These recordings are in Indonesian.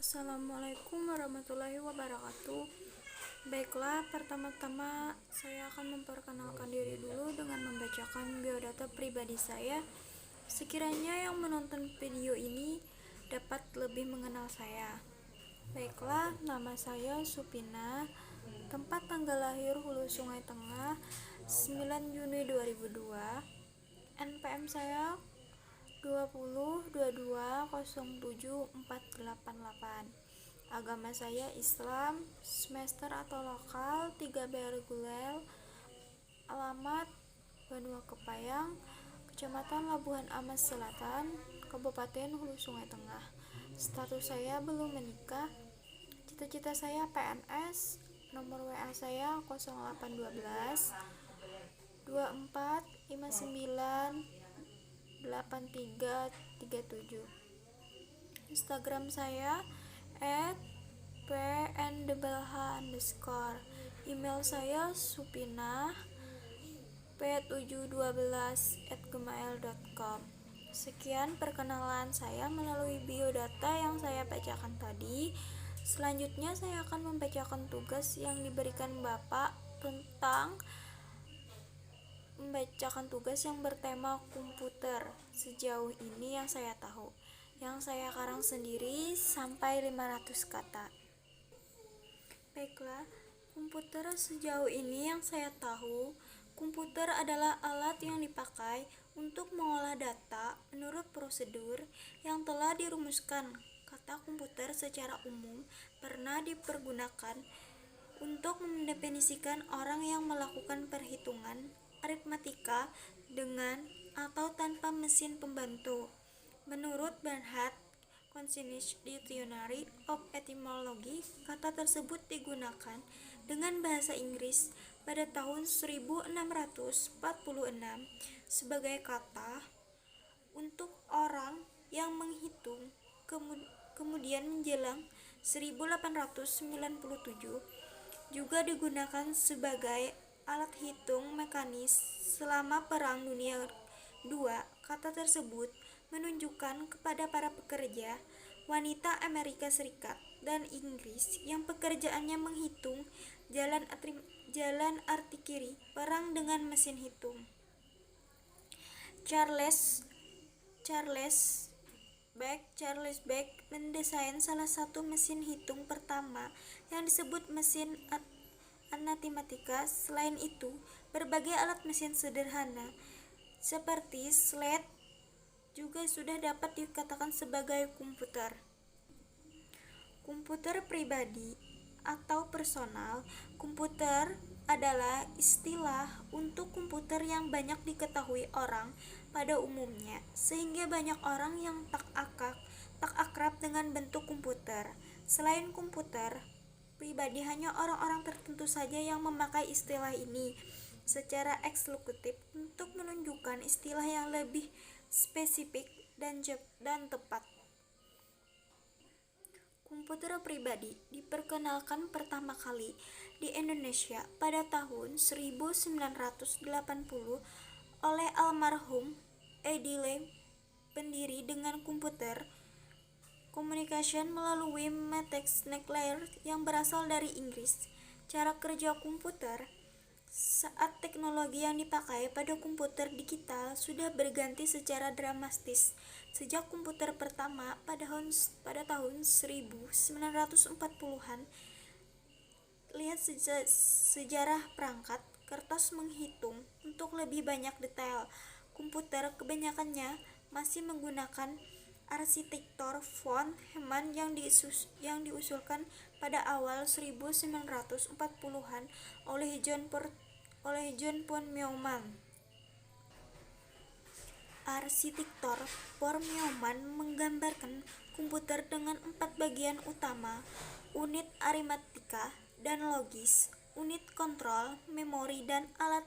Assalamualaikum warahmatullahi wabarakatuh. Baiklah, pertama-tama saya akan memperkenalkan diri dulu dengan membacakan biodata pribadi saya. Sekiranya yang menonton video ini dapat lebih mengenal saya. Baiklah, nama saya Supina, tempat tanggal lahir Hulu Sungai Tengah 9 Juni 2002, NPM saya 2022074888. Agama saya Islam, semester atau lokal 3B reguler, alamat Banua Kepayang, Kecamatan Labuhan Amas Selatan, Kabupaten Hulu Sungai Tengah. Status saya belum menikah. Cita-cita saya PNS. Nomor WA saya 0812 2459 8337. Instagram saya @pndbh_. Email saya supina p712@gmail.com. Sekian perkenalan saya melalui biodata yang saya bacakan tadi. Selanjutnya saya akan membacakan tugas yang diberikan Bapak tentang membacakan tugas yang bertema komputer. Sejauh ini yang saya tahu, yang saya karang sendiri sampai 500 kata. Baiklah, komputer sejauh ini yang saya tahu, komputer adalah alat yang dipakai untuk mengolah data menurut prosedur yang telah dirumuskan. Kata komputer secara umum pernah dipergunakan untuk mendefinisikan orang yang melakukan perhitungan aritmatika dengan atau tanpa mesin pembantu. Menurut Bernhard Consinus Dictionary of Etymology, kata tersebut digunakan dengan bahasa Inggris pada tahun 1646 sebagai kata untuk orang yang menghitung. Kemudian menjelang 1897 juga digunakan sebagai alat hitung mekanis. Selama Perang Dunia II, kata tersebut menunjukkan kepada para pekerja wanita Amerika Serikat dan Inggris yang pekerjaannya menghitung jalan arti kiri perang dengan mesin hitung. Charles Babbage mendesain salah satu mesin hitung pertama yang disebut mesin aritmatika. Selain itu, berbagai alat mesin sederhana seperti slate juga sudah dapat dikatakan sebagai komputer. Komputer pribadi atau personal komputer adalah istilah untuk komputer yang banyak diketahui orang pada umumnya, sehingga banyak orang yang tak akrab dengan bentuk komputer. Selain komputer pribadi, hanya orang-orang tertentu saja yang memakai istilah ini secara eksklusif untuk menunjukkan istilah yang lebih spesifik dan tepat. Komputer pribadi diperkenalkan pertama kali di Indonesia pada tahun 1980 oleh almarhum Edile, pendiri dengan komputer communication melalui matrix nuclear yang berasal dari Inggris. Cara kerja komputer saat teknologi yang dipakai pada komputer digital sudah berganti secara dramatis sejak komputer pertama pada tahun 1940-an. Lihat sejarah perangkat kertas menghitung untuk lebih banyak detail. Komputer kebanyakannya masih menggunakan arsitektur von Neumann yang diusulkan pada awal 1940-an oleh John von Neumann. Arsitektur von Neumann menggambarkan komputer dengan 4 bagian utama: unit aritmatika dan logis, unit kontrol, memori, dan alat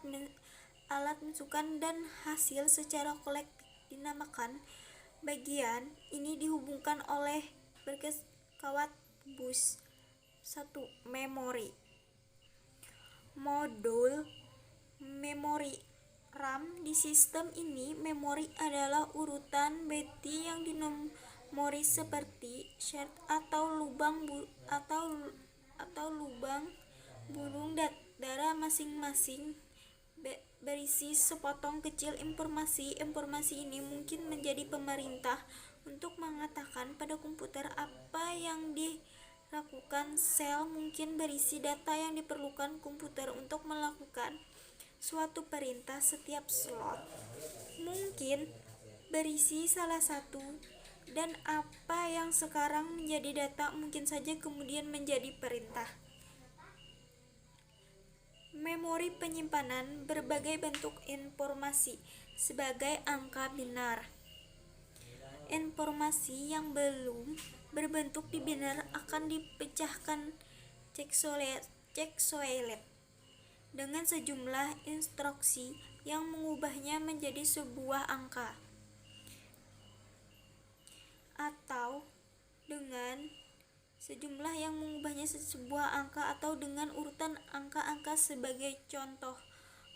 masukan dan hasil secara kolektif dinamakan. Bagian ini dihubungkan oleh berkawat bus. 1. Memori. Modul memori RAM. Di sistem ini, memori adalah urutan byte yang memori seperti shard atau lubang burung darah masing-masing berisi sepotong kecil informasi. Informasi ini mungkin menjadi pemerintah untuk mengatakan pada komputer apa yang dilakukan. Sel mungkin berisi data yang diperlukan komputer untuk melakukan suatu perintah. Setiap slot mungkin berisi salah satu, dan apa yang sekarang menjadi data mungkin saja kemudian menjadi perintah. Memori penyimpanan berbagai bentuk informasi sebagai angka binar. Informasi yang belum berbentuk di binar akan dipecahkan ceksoelet dengan sejumlah instruksi yang mengubahnya menjadi sebuah angka, atau dengan urutan angka-angka. Sebagai contoh,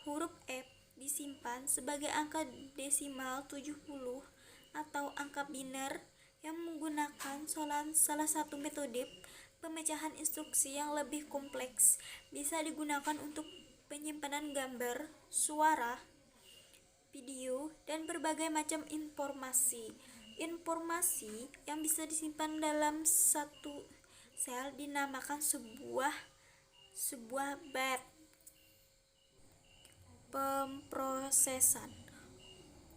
huruf F disimpan sebagai angka desimal 70 atau angka binar yang menggunakan salah satu metode pemecahan instruksi yang lebih kompleks. Bisa digunakan untuk penyimpanan gambar, suara, video, dan berbagai macam informasi. Informasi yang bisa disimpan dalam satu sel dinamakan sebuah byte. Pemrosesan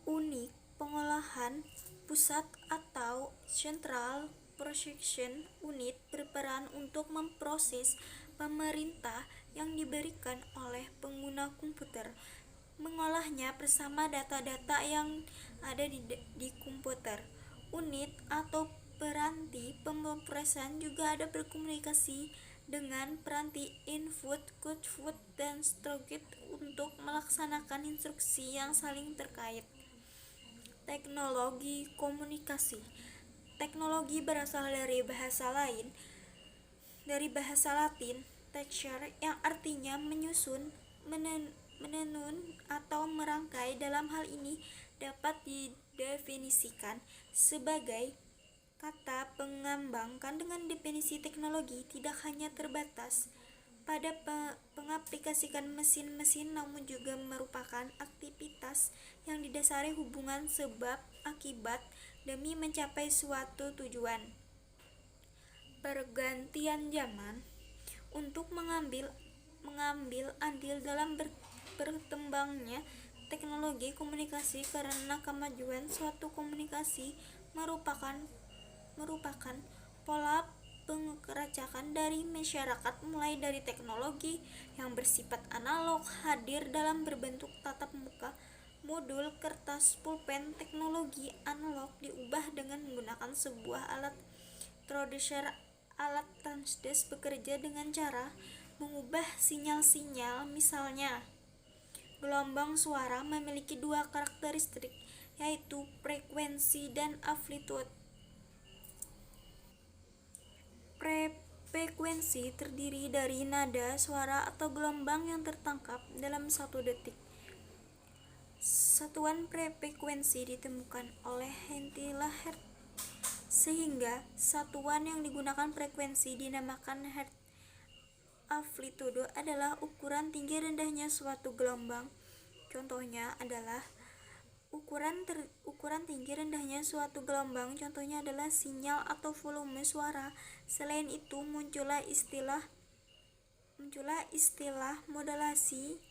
unit pengolahan pusat atau Central Processing Unit berperan untuk memproses pemerintah yang diberikan oleh pengguna komputer, mengolahnya bersama data-data yang ada di komputer. Unit atau peranti pemrosesan juga ada berkomunikasi dengan peranti input, output, dan storage untuk melaksanakan instruksi yang saling terkait. Teknologi komunikasi. Teknologi berasal dari bahasa Latin "tecere", yang artinya menyusun, menenun, atau merangkai. Dalam hal ini dapat didefinisikan sebagai kata pengambang. Kandungan definisi teknologi tidak hanya terbatas pada pengaplikasian mesin-mesin, namun juga merupakan aktivitas yang didasari hubungan sebab akibat demi mencapai suatu tujuan. Pergantian zaman. Untuk mengambil andil dalam berkembangnya teknologi komunikasi, karena kemajuan suatu komunikasi merupakan pola pengeracakan dari masyarakat, mulai dari teknologi yang bersifat analog hadir dalam berbentuk tatap muka, modul, kertas, pulpen. Teknologi analog diubah dengan menggunakan sebuah alat transducer. Alat transducer bekerja dengan cara mengubah sinyal-sinyal. Misalnya, gelombang suara memiliki dua karakteristik, yaitu frekuensi dan amplitude. Frekuensi terdiri dari nada suara atau gelombang yang tertangkap dalam 1 detik. Satuan frekuensi ditemukan oleh Heinrich Hertz, sehingga satuan yang digunakan frekuensi dinamakan hertz. Amplitude adalah ukuran tinggi rendahnya suatu gelombang. Contohnya adalah ukuran tinggi rendahnya suatu gelombang, contohnya adalah sinyal atau volume suara. Selain itu, muncullah istilah modulasi,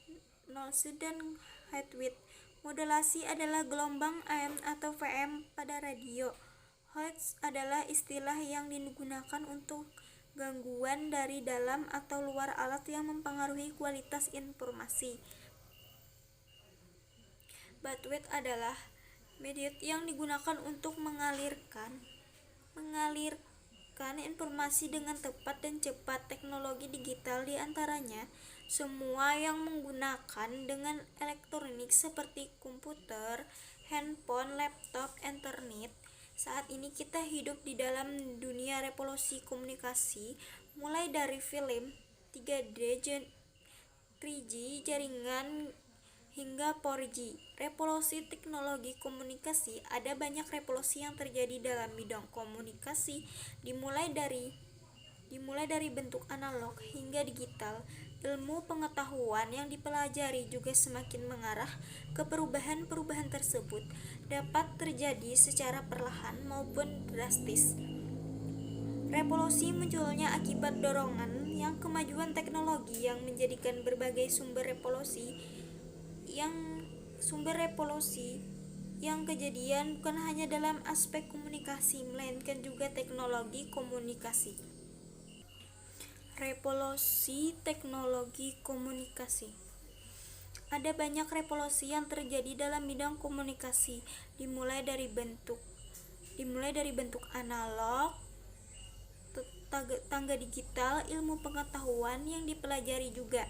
noise, dan headwidth. Modulasi adalah gelombang AM atau VM pada radio. Hertz adalah istilah yang digunakan untuk gangguan dari dalam atau luar alat yang mempengaruhi kualitas informasi. Bandwidth adalah medium yang digunakan untuk mengalirkan informasi dengan tepat dan cepat. Teknologi digital diantaranya semua yang menggunakan dengan elektronik seperti komputer, handphone, laptop, internet. Saat ini kita hidup di dalam dunia revolusi komunikasi, mulai dari film 3D, jaringan hingga 4G. Revolusi teknologi komunikasi. Ada banyak revolusi yang terjadi dalam bidang komunikasi, dimulai dari bentuk analog hingga digital. Ilmu pengetahuan yang dipelajari juga semakin mengarah ke perubahan-perubahan tersebut dapat terjadi secara perlahan maupun drastis. Revolusi munculnya akibat dorongan yang kemajuan teknologi yang menjadikan berbagai sumber revolusi yang kejadian bukan hanya dalam aspek komunikasi melainkan juga teknologi komunikasi. Revolusi teknologi komunikasi. Ada banyak revolusi yang terjadi dalam bidang komunikasi, dimulai dari bentuk analog, tangga digital. Ilmu pengetahuan yang dipelajari juga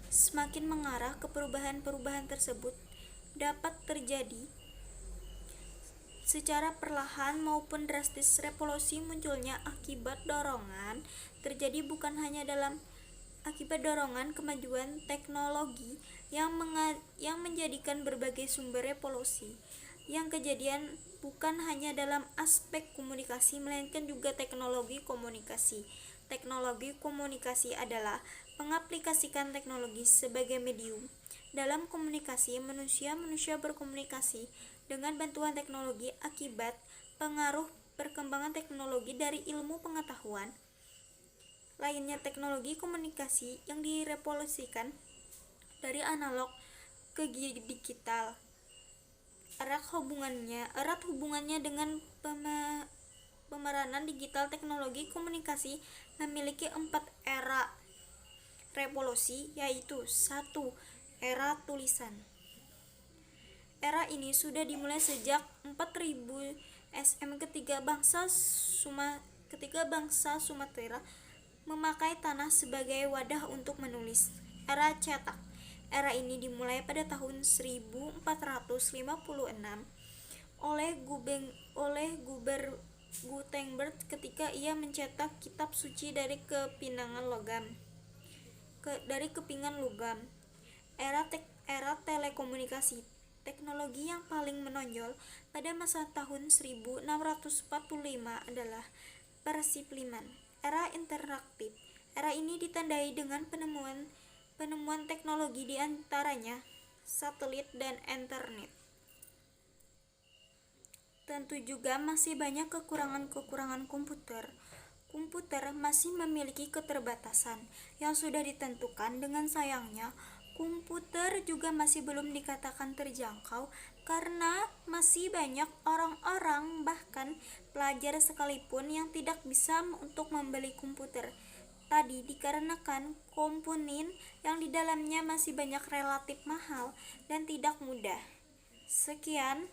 semakin mengarah ke perubahan-perubahan tersebut dapat terjadi secara perlahan maupun drastis. Revolusi munculnya akibat dorongan terjadi bukan hanya akibat dorongan kemajuan teknologi yang menjadikan berbagai sumber revolusi yang kejadian bukan hanya dalam aspek komunikasi melainkan juga teknologi komunikasi. Teknologi komunikasi adalah mengaplikasikan teknologi sebagai medium dalam komunikasi. Manusia berkomunikasi dengan bantuan teknologi akibat pengaruh perkembangan teknologi dari ilmu pengetahuan lainnya. Teknologi komunikasi yang direvolusikan dari analog ke digital. Erat hubungannya dengan pemeranan digital. Teknologi komunikasi memiliki 4 era revolusi, yaitu 1. Era tulisan. Era ini sudah dimulai sejak 4000 SM ketika bangsa Sumatera memakai tanah sebagai wadah untuk menulis. Era cetak. Era ini dimulai pada tahun 1456 oleh Gutenberg ketika ia mencetak kitab suci dari kepingan logam. Era telekomunikasi. Teknologi yang paling menonjol pada masa tahun 1645 adalah persifliman. Era interaktif. Era ini ditandai dengan penemuan teknologi di antaranya satelit dan internet. Tentu juga masih banyak kekurangan komputer. Komputer masih memiliki keterbatasan yang sudah ditentukan. Dengan sayangnya, komputer juga masih belum dikatakan terjangkau karena masih banyak orang-orang, bahkan pelajar sekalipun, yang tidak bisa untuk membeli komputer tadi dikarenakan komponen yang di dalamnya masih banyak relatif mahal dan tidak mudah. Sekian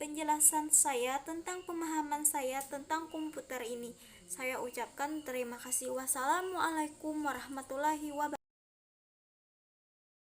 penjelasan saya tentang pemahaman saya tentang komputer ini. Saya ucapkan terima kasih. Wassalamualaikum warahmatullahi wabarakatuh.